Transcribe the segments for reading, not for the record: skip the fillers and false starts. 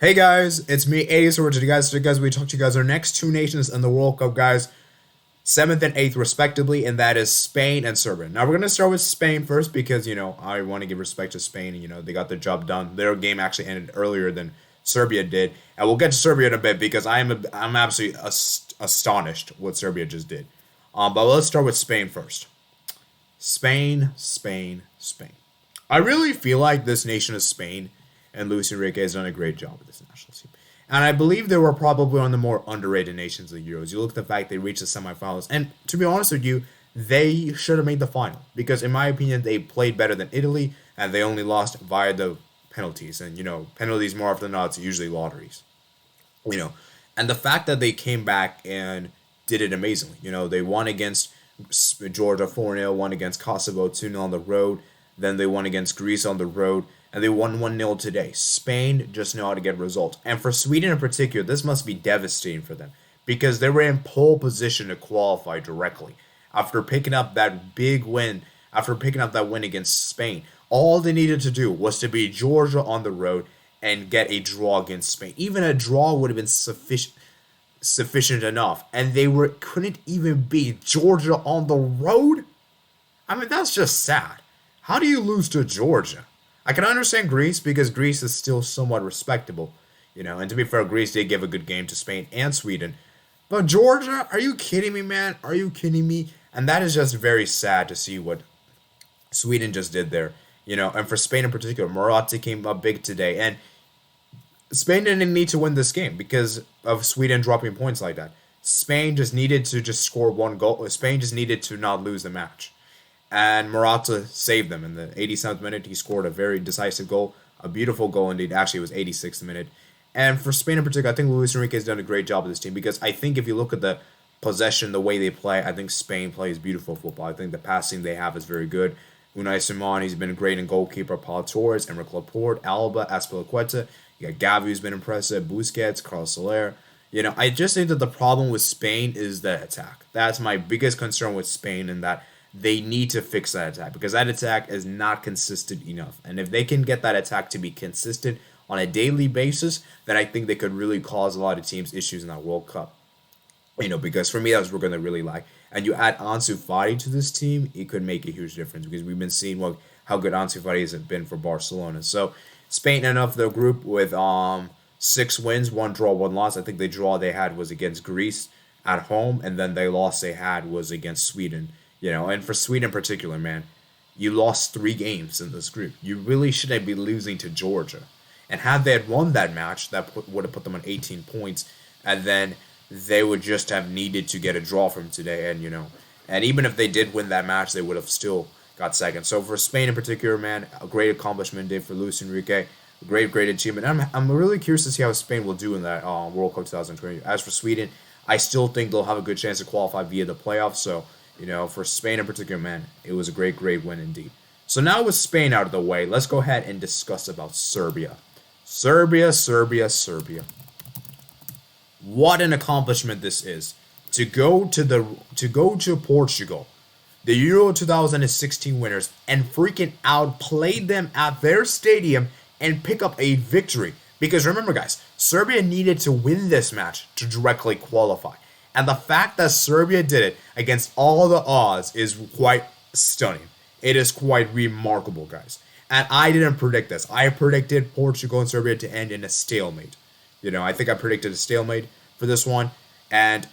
Hey guys, it's me, Ace. Over to you guys. We talk to you guys our next two nations in the World Cup, guys, seventh and eighth respectively, and that is Spain and Serbia. Now we're gonna start with Spain first because I want to give respect to Spain. And they got the job done. Their game actually ended earlier than Serbia did, and we'll get to Serbia in a bit because I'm absolutely astonished what Serbia just did. But let's start with Spain first. Spain, Spain, Spain. I really feel like this nation of Spain and Luis Enrique has done a great job with this national team. And I believe they were probably one of the more underrated nations of the Euros. You look at the fact they reached the semifinals, and to be honest with you, they should have made the final because, in my opinion, they played better than Italy, and they only lost via the penalties. And penalties more often than not, it's usually lotteries. You know, and the fact that they came back and did it amazingly. They won against Georgia 4-0, won against Kosovo 2-0 on the road, then they won against Greece on the road, and they won 1-0 today. Spain just know how to get results. And for Sweden in particular, this must be devastating for them because they were in pole position to qualify directly after picking up that big win, after picking up that win against Spain. All they needed to do was to beat Georgia on the road and get a draw against Spain. Even a draw would have been sufficient enough, and they couldn't even beat Georgia on the road. I mean, that's just sad. How do you lose to Georgia? I can understand Greece because Greece is still somewhat respectable, and to be fair, Greece did give a good game to Spain and Sweden. But Georgia, are you kidding me, man? Are you kidding me? And that is just very sad to see what Sweden just did there. And for Spain in particular, Morata came up big today, and Spain didn't need to win this game because of Sweden dropping points like that. Spain just needed to just score one goal. Spain just needed to not lose the match. And Morata saved them in the 87th minute. He scored a very decisive goal, a beautiful goal indeed. Actually, it was 86th minute. And for Spain in particular, I think Luis Enrique has done a great job with this team because I think if you look at the possession, the way they play, I think Spain plays beautiful football. I think the passing they have is very good. Unai Simon, he's been great in goalkeeper. Paul Torres, Emerick Laporte, Alba, Azpilicueta. You got Gavi, who's been impressive. Busquets, Carlos Soler. I just think that the problem with Spain is the attack. That's my biggest concern with Spain, in that they need to fix that attack because that attack is not consistent enough. And if they can get that attack to be consistent on a daily basis, then I think they could really cause a lot of teams issues in that World Cup. Because for me, that's what we're going to really like. And you add Ansu Fati to this team, it could make a huge difference because we've been seeing how good Ansu Fati has been for Barcelona. So Spain enough the group with 6 wins, 1 draw, 1 loss. I think the draw they had was against Greece at home, and then the loss they had was against Sweden. And for Sweden in particular, man, you lost 3 games in this group. You really shouldn't be losing to Georgia. And had they had won that match, that would have put them on 18 points, and then they would just have needed to get a draw from today. And even if they did win that match, they would have still got second. So for Spain in particular, man, a great accomplishment day for Luis Enrique. Great achievement. I'm really curious to see how Spain will do in that World Cup 2020. As for Sweden, I still think they'll have a good chance to qualify via the playoffs. So, for Spain in particular, man, it was a great win indeed. So now with Spain out of the way, let's go ahead and discuss about Serbia. Serbia. What an accomplishment this is. To go to Portugal, the Euro 2016 winners, and freaking outplay them at their stadium and pick up a victory. Because remember, guys, Serbia needed to win this match to directly qualify. And the fact that Serbia did it against all the odds is quite stunning. It is quite remarkable, guys. And I didn't predict this. I predicted Portugal and Serbia to end in a stalemate. I think I predicted a stalemate for this one. And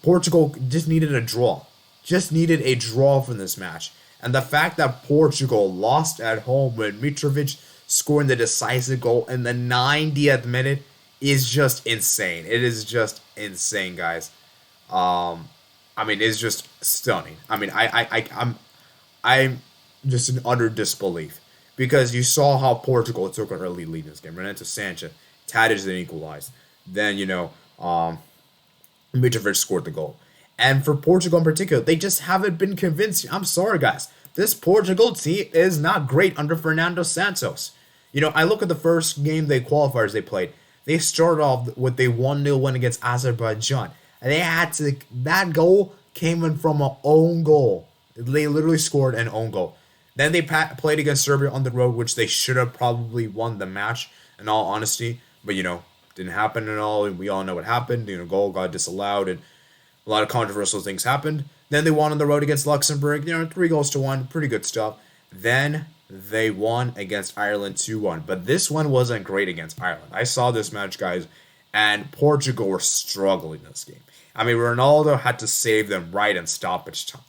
Portugal just needed a draw. Just needed a draw from this match. And the fact that Portugal lost at home with Mitrovic scoring the decisive goal in the 90th minute is just insane. It is just insane, guys. It's just stunning. I'm just in utter disbelief because you saw how Portugal took an early lead in this game. Renato Sanchez, Tadic then equalized. Then Mitrovic scored the goal. And for Portugal in particular, they just haven't been convinced. I'm sorry, guys. This Portugal team is not great under Fernando Santos. I look at the first game qualifiers they played. They started off with a 1-0 win against Azerbaijan. And that goal came in from an own goal. They literally scored an own goal. Then they played against Serbia on the road, which they should have probably won the match, in all honesty. But didn't happen at all, and we all know what happened. Goal got disallowed, and a lot of controversial things happened. Then they won on the road against Luxembourg. 3-1, pretty good stuff. Then they won against Ireland 2-1. But this one wasn't great against Ireland. I saw this match, guys, and Portugal were struggling this game. I mean, Ronaldo had to save them right in stoppage time,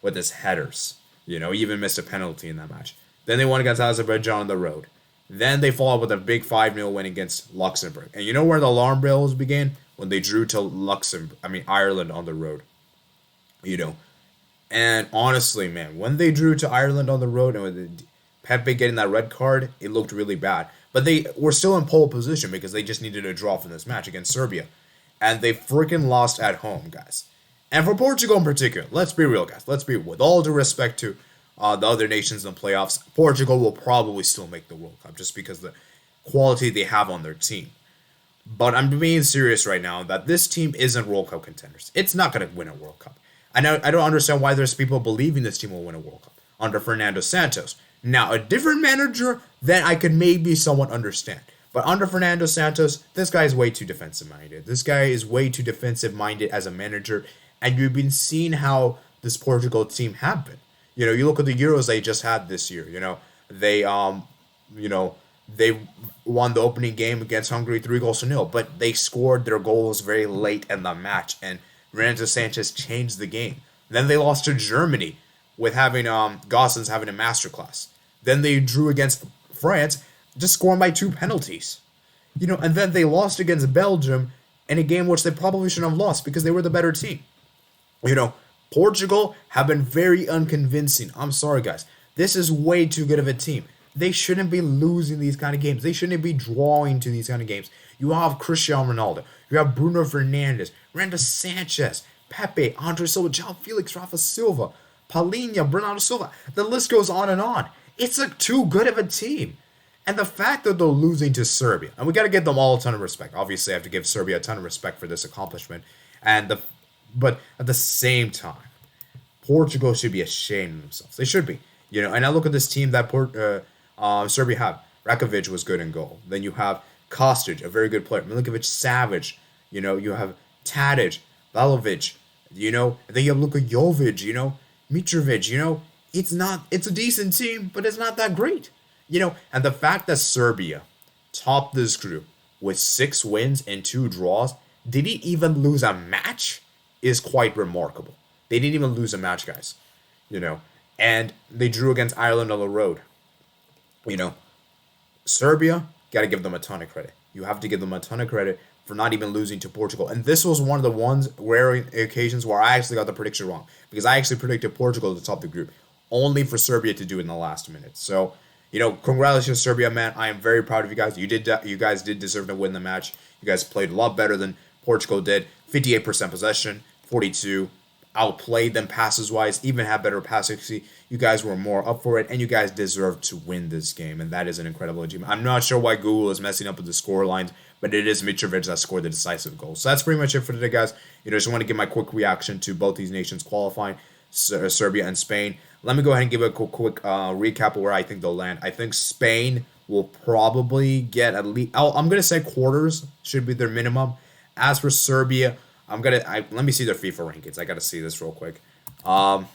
with his headers. He even missed a penalty in that match. Then they won against Azerbaijan on the road. Then they followed with a big 5-0 win against Luxembourg. And you know where the alarm bells began? When they drew to Ireland on the road. And honestly, man, when they drew to Ireland on the road and with Pepe getting that red card, it looked really bad. But they were still in pole position because they just needed a draw from this match against Serbia. And they freaking lost at home, guys. And for Portugal in particular, let's be real, guys. Let's be, with all due respect to the other nations in the playoffs, Portugal will probably still make the World Cup just because of the quality they have on their team. But I'm being serious right now that this team isn't World Cup contenders. It's not going to win a World Cup. I don't understand why there's people believing this team will win a World Cup under Fernando Santos. Now, a different manager, then I could maybe somewhat understand. But under Fernando Santos, this guy is way too defensive-minded. This guy is way too defensive-minded as a manager. And you've been seeing how this Portugal team have been. You look at the Euros they just had this year. They they won the opening game against Hungary 3-0, but they scored their goals very late in the match, and Renato Sanchez changed the game. Then they lost to Germany with having Gosens having a masterclass. Then they drew against France, just scoring by 2 penalties. And then they lost against Belgium in a game which they probably shouldn't have lost because they were the better team. Portugal have been very unconvincing. I'm sorry, guys. This is way too good of a team. They shouldn't be losing these kind of games. They shouldn't be drawing to these kind of games. You have Cristiano Ronaldo. You have Bruno Fernandes, Renato Sanchez, Pepe, Andre Silva, João Felix, Rafa Silva, Paulinho, Bernardo Silva. The list goes on and on. It's too good of a team. And the fact that they're losing to Serbia, and we got to give them all a ton of respect. Obviously, I have to give Serbia a ton of respect for this accomplishment. But at the same time, Portugal should be ashamed of themselves. They should be. And I look at this team that Serbia have. Rakovic was good in goal. Then you have Kostic, a very good player. Milinkovic, Savic. You have Tadic, Valovic. And then you have Luka Jovic. Mitrovic. It's a decent team, but it's not that great. And the fact that Serbia topped this group with 6 wins and 2 draws, didn't even lose a match, is quite remarkable. They didn't even lose a match, guys. And they drew against Ireland on the road. Serbia, got to give them a ton of credit. You have to give them a ton of credit for not even losing to Portugal. And this was one of the rare occasions where I actually got the prediction wrong. Because I actually predicted Portugal to top the group. Only for Serbia to do it in the last minute. So, congratulations, Serbia, man. I am very proud of you guys. You guys did deserve to win the match. You guys played a lot better than Portugal did. 58% possession, 42. Outplayed them passes-wise, even had better pass accuracy. You guys were more up for it, and you guys deserved to win this game, and that is an incredible achievement. I'm not sure why Google is messing up with the score lines, but it is Mitrovic that scored the decisive goal. So that's pretty much it for today, guys. Just want to give my quick reaction to both these nations qualifying, Serbia and Spain. Let me go ahead and give a quick recap of where I think they'll land. I think Spain will probably get at least, I'm going to say quarters should be their minimum. As for Serbia, let me see their FIFA rankings. I gotta see this real quick. I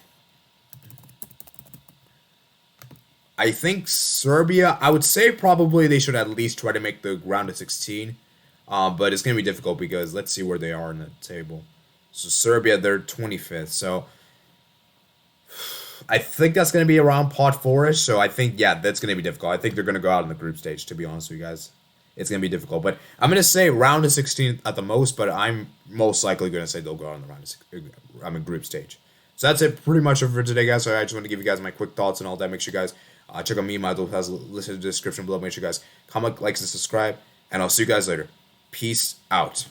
think Serbia, I would say probably they should at least try to make the round of 16. But it's gonna be difficult because let's see where they are in the table. So Serbia, they're 25th. So I think that's gonna be around pot 4-ish. So I think that's gonna be difficult. I think they're gonna go out in the group stage, to be honest with you guys. It's going to be difficult. But I'm going to say round of 16 at the most, but I'm most likely going to say they'll go on the round of 16, group stage. So that's it pretty much for today, guys. So I just want to give you guys my quick thoughts and all that. Make sure you guys check out me. My adult has listed in the description below. Make sure you guys comment, like, and subscribe. And I'll see you guys later. Peace out.